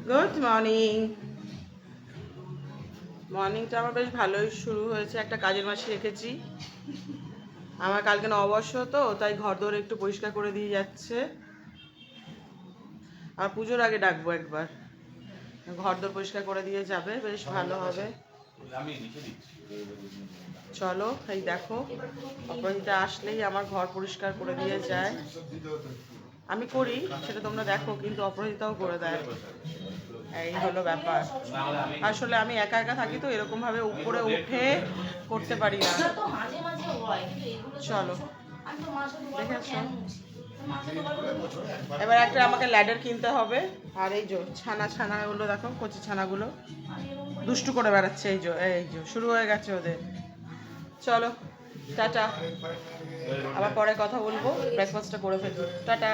Good morning. মর্নিংটা আমার বেশ ভালোই শুরু হয়েছে। একটা কাজের মাসি রেখেছি। আমার কালকে নববর্ষ তো, তাই ঘর দোর একটু পরিষ্কার করে দিয়ে যাচ্ছে। আর পুজোর আগে ডাকবো একবার, ঘর দোর পরিষ্কার করে দিয়ে যাবে, বেশ ভালো হবে। চলো, এই দেখো, অপরাজিতা আসলেই আমার ঘর পরিষ্কার করে দিয়ে যায়। আমি করি, সেটা তোমরা দেখো, কিন্তু অপরাজিতাও করে দেয়। এই হলো ব্যাপার। আসলে আমি একা একা থাকি তো, এরকম ভাবে উপরে উঠে করতে পারি না। চলো, দেখেছো, এবার একটা আমাকে ল্যাডার কিনতে হবে। আর এই যে ছানাগুলো দেখো, কচি ছানাগুলো দুষ্টু করে বেড়াচ্ছে। এই যে শুরু হয়ে গেছে ওদের। চলো, টাটা, আবার পরে কথা বলবো। ব্রেকফাস্টটা করে ফেলি। টাটা।